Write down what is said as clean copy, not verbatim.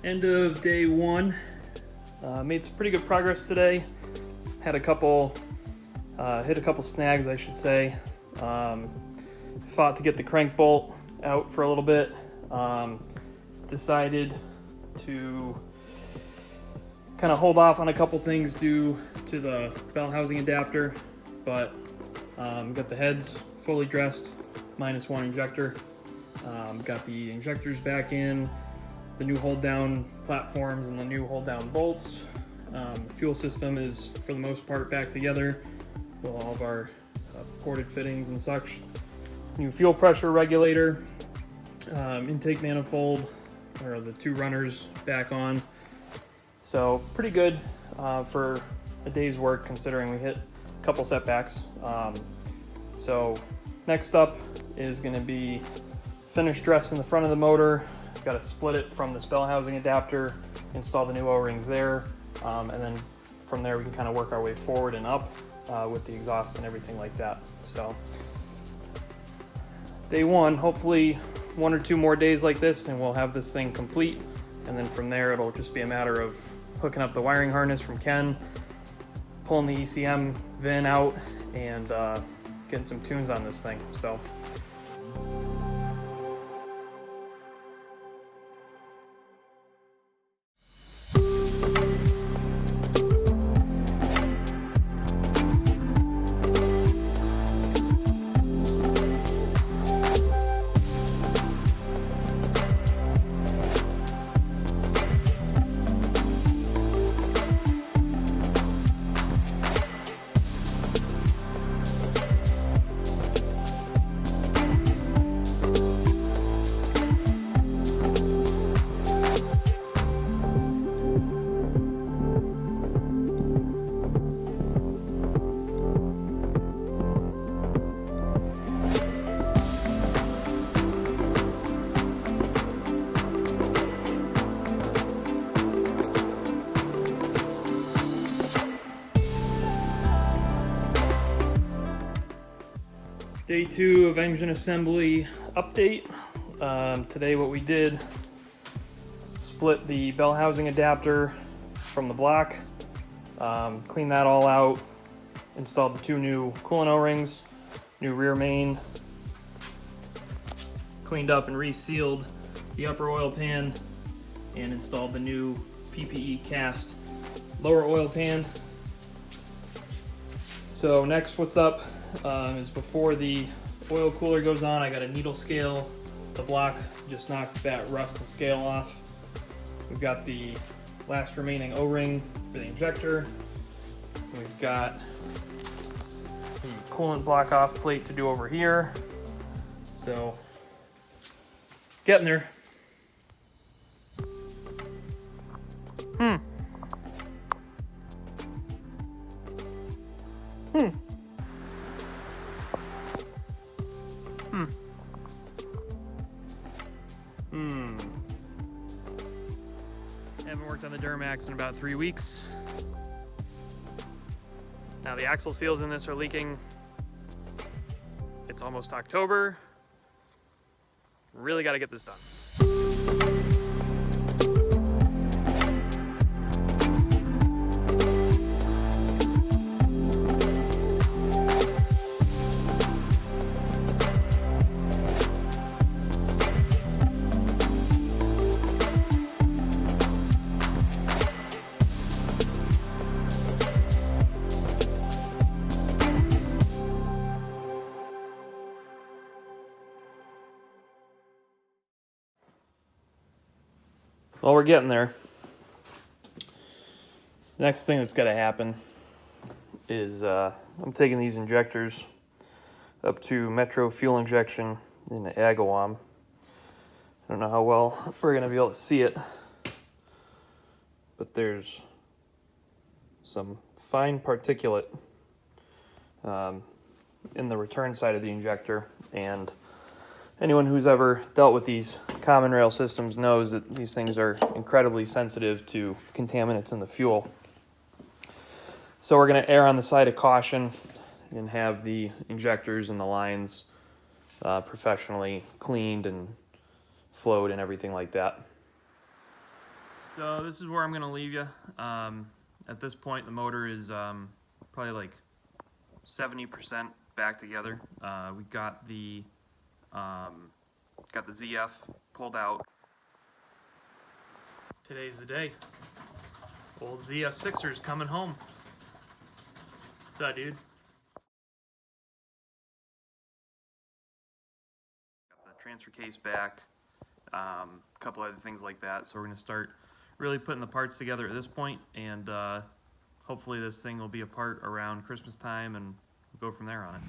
End of day one. Made some pretty good progress today. Had a couple, hit a couple snags, I should say. Fought to get the crank bolt out for a little bit. Decided to kind of hold off on a couple things due to the bell housing adapter, but got the heads fully dressed, minus one injector. Got the injectors back in, the new hold down platforms and the new hold down bolts. Fuel system is for the most part back together with all of our ported fittings and such. New fuel pressure regulator, intake manifold, or the two runners back on. So pretty good for a day's work considering we hit a couple setbacks. So next up is going to be finish dress in the front of the motor. Got to split it from this bell housing adapter, install the new O-rings there, and then from there we can kind of work our way forward and up with the exhaust and everything like that. So day one, hopefully 1 or 2 more days like this and we'll have this thing complete, and then from there it'll just be a matter of hooking up the wiring harness from Ken, pulling the ECM VIN out, and getting some tunes on this thing. So day 2 of engine assembly update. Today what we did, split the bell housing adapter from the block, cleaned that all out, installed the 2 new coolant O-rings, new rear main, cleaned up and resealed the upper oil pan, and installed the new PPE cast lower oil pan. So next, what's up is before the oil cooler goes on, I got a needle scale the block, just knocked that rust and scale off. We've got the last remaining O-ring for the injector. We've got the coolant block off plate to do over here. So getting there. Haven't worked on the Duramax in about 3 weeks. Now the axle seals in this are leaking. It's almost October. Really got to get this done. Well, we're getting there. Next thing that's got to happen is I'm taking these injectors up to Metro Fuel Injection in Agawam. I don't know how well we're going to be able to see it, but there's some fine particulate in the return side of the injector, and anyone who's ever dealt with these common rail systems knows that these things are incredibly sensitive to contaminants in the fuel. So we're going to err on the side of caution and have the injectors and the lines professionally cleaned and flowed and everything like that. So this is where I'm gonna leave you. At this point, the motor is probably like 70% back together. We got the ZF pulled out. Today's the day. Old ZF6er's coming home. What's that, dude? Got the transfer case back. A couple other things like that. So we're gonna start really putting the parts together at this point, and hopefully this thing will be apart around Christmas time, and we'll go from there on it.